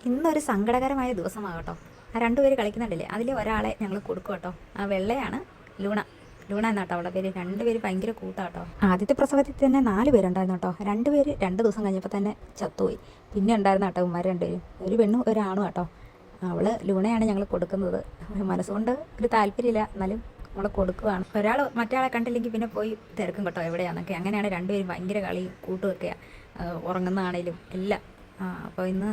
ഇന്നൊരു സങ്കടകരമായ ദിവസമാകട്ടോ. ആ രണ്ടുപേര് കളിക്കുന്നുണ്ടല്ലേ, അതിൽ ഒരാളെ ഞങ്ങൾ കൊടുക്കും കേട്ടോ. ആ വെള്ളയാണ് ലൂണ. ലൂണ എന്നാട്ടോ അവളുടെ പേര്. രണ്ടുപേര് ഭയങ്കര കൂട്ടാട്ടോ. ആദ്യത്തെ പ്രസവത്തിൽ തന്നെ 4 പേരുണ്ടായിരുന്നു കേട്ടോ. 2 പേര് 2 ദിവസം കഴിഞ്ഞപ്പോൾ തന്നെ ചത്തുപോയി. പിന്നെ ഉണ്ടായിരുന്ന കേട്ടോ ഉമ്മാർ 2 പേരും, ഒരു പെണ്ണും ഒരാണും കേട്ടോ. അവള് ലൂണയാണ് ഞങ്ങൾ കൊടുക്കുന്നത്. മനസ്സുകൊണ്ട് ഒരു താല്പര്യമില്ല, എന്നാലും നമ്മളെ കൊടുക്കുകയാണ്. ഒരാൾ മറ്റേ കണ്ടില്ലെങ്കിൽ പിന്നെ പോയി തിരക്കും കേട്ടോ എവിടെയാണെന്നൊക്കെ. അങ്ങനെയാണ് രണ്ടുപേരും ഭയങ്കര കളിയും കൂട്ടുമൊക്കെയാണ്, ഉറങ്ങുന്നതാണേലും എല്ലാം. അപ്പോൾ ഇന്ന്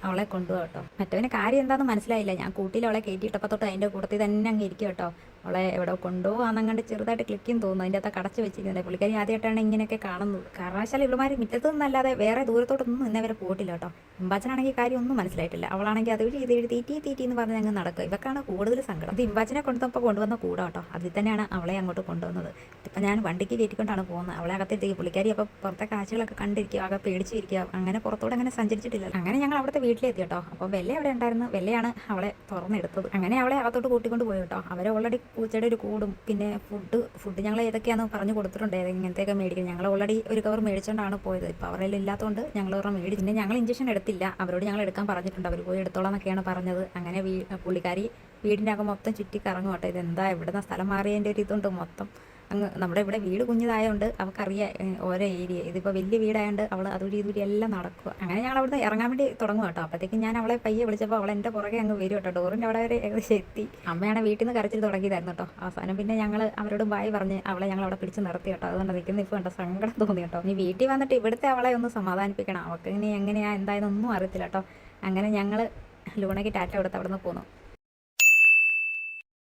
അവളെ കൊണ്ടുപോകാം കേട്ടോ. മറ്റവന് കാര്യം എന്താണെന്ന് മനസ്സിലായില്ല. ഞാൻ കൂട്ടിയിൽ അവളെ കയറ്റിയിട്ടപ്പോൾ തൊട്ട് അതിൻ്റെ കൂട്ടത്തിൽ തന്നെ അങ്ങ് ഇരിക്കും കേട്ടോ. അവളെ എവിടെ കൊണ്ടുപോകാന്നങ്ങണ്ട് ചെറുതായിട്ട് ക്ലിക്കും തോന്നുന്നു. അതിൻ്റെ അകത്ത് കടച്ച് വെച്ചിരിക്കുന്നത്. പുള്ളിക്കാരി ആദ്യമായിട്ടാണ് ഇങ്ങനെയൊക്കെ കാണുന്നത്. കാരണവശാൽ ഇവളുമാർ മുറ്റത്ത് നിന്നല്ലാതെ വേറെ ദൂരത്തോട്ടൊന്നും ഇന്നവരെ പോയിട്ടില്ല കേട്ടോ. ഇമ്പാച്ചനാണെങ്കിൽ കാര്യം ഒന്നും മനസ്സിലായിട്ടില്ല. അവളാണെങ്കിൽ അത് വഴി ഇത് വഴി തീറ്റി എന്ന് പറഞ്ഞ് ഞങ്ങൾ നടക്കുക. ഇവക്കാണ് കൂടുതൽ സങ്കടം. ഇത് ഇമ്പാച്ചനെ കൊണ്ടുവന്ന കൂടാ കേട്ടോ. അതിൽ തന്നെയാണ് അവളെ അങ്ങോട്ട് കൊണ്ടുവന്നത്. ഇപ്പം ഞാൻ വണ്ടിക്ക് കയറ്റിക്കൊണ്ടാണ് പോകുന്നത്. അവളെ അകത്തെത്തി. പുള്ളിക്കാരി അപ്പോൾ പുറത്തെ കാഴ്ചകളൊക്കെ കണ്ടിരിക്കുക, ആകെ പേടിച്ചിരിക്കുക. അങ്ങനെ പുറത്തോടെ അങ്ങനെ സഞ്ചരിച്ചിട്ടില്ല. അങ്ങനെ ഞങ്ങൾ അവിടുത്തെ വീട്ടിലെത്തി കേട്ടോ. അപ്പോൾ വെല്ല അവിടെ ഉണ്ടായിരുന്നു. വെല്ലയാണ് അവളെ തുറന്നെടുത്തത്. അങ്ങനെ അവളെ അകത്തോട്ട് കൂട്ടിക്കൊണ്ട് പോയി കേട്ടോ. അവരെ ഓൾറെഡി പൂച്ചയുടെ ഒരു കൂടും പിന്നെ ഫുഡ് ഞങ്ങൾ ഏതൊക്കെയാണെന്ന് പറഞ്ഞു കൊടുത്തിട്ടുണ്ട്. ഇങ്ങനത്തെയൊക്കെ മേടിക്കും. ഞങ്ങൾ ഓൾറെഡി ഒരു കവർ മേടിച്ചുകൊണ്ടാണ് പോയത്. ഇപ്പോൾ അവരെല്ലാം ഇല്ലാത്തതുകൊണ്ട് ഞങ്ങൾ ഒരെണ്ണം മേടിച്ചു. പിന്നെ ഞങ്ങൾ ഇഞ്ചക്ഷൻ എടുത്തില്ല. അവരോട് ഞങ്ങൾ എടുക്കാൻ പറഞ്ഞിട്ടുണ്ട്. അവർ പോയി എടുത്തോളാം എന്നൊക്കെയാണ് പറഞ്ഞത്. അങ്ങനെ പുള്ളിക്കാരി വീടിൻ്റെ അകം മൊത്തം ചുറ്റി കറങ്ങും കേട്ടോ. ഇതെന്താ ഇവിടുന്ന് സ്ഥലം മാറിയതിൻ്റെ ഒരു ഇതുണ്ട് മൊത്തം. അങ്ങ് നമ്മുടെ ഇവിടെ വീട് കുഞ്ഞതായതുകൊണ്ട് അവൾക്കറിയാം ഓരോ ഏരിയ. ഇതിപ്പോൾ വലിയ വീടായതുകൊണ്ട് അവൾ അതുവഴി ഇതുവഴി എല്ലാം നടക്കുക. അങ്ങനെ ഞങ്ങൾ അവിടുന്ന് ഇറങ്ങാൻ വേണ്ടി തുടങ്ങും കേട്ടോ. അപ്പോഴത്തേക്കും ഞാൻ അവളെ പയ്യെ വിളിച്ചപ്പോൾ അവൾ എൻ്റെ പുറകെ അങ്ങ് വരും കേട്ടോ. ഡോറിൻ്റെ അവിടെ വരെ ഏകദേശം എത്തി. അമ്മയാണ് വീട്ടിൽ നിന്ന് കരച്ചിൽ തുടങ്ങിയതായിരുന്നു കേട്ടോ. അവസാനം പിന്നെ ഞങ്ങൾ അവരോട് ബായ് പറഞ്ഞ് അവളെ ഞങ്ങൾ അവിടെ പിടിച്ച് നിർത്തി കേട്ടോ. അതുകൊണ്ട് നിൽക്കുന്ന ഇപ്പോൾ കണ്ടോ, സങ്കടം തോന്നി കേട്ടോ. നീ വീട്ടിൽ വന്നിട്ട് ഇവിടുത്തെ അവളെ ഒന്ന് സമാധാനിപ്പിക്കണം. അവൾക്ക് ഇനി എങ്ങനെയാ എന്തായെന്നൊന്നും അറിയത്തില്ല കേട്ടോ. അങ്ങനെ ഞങ്ങൾ ലൂണയ്ക്ക് ടാറ്റ കൊടുത്ത് അവിടെ നിന്ന് പോന്നു.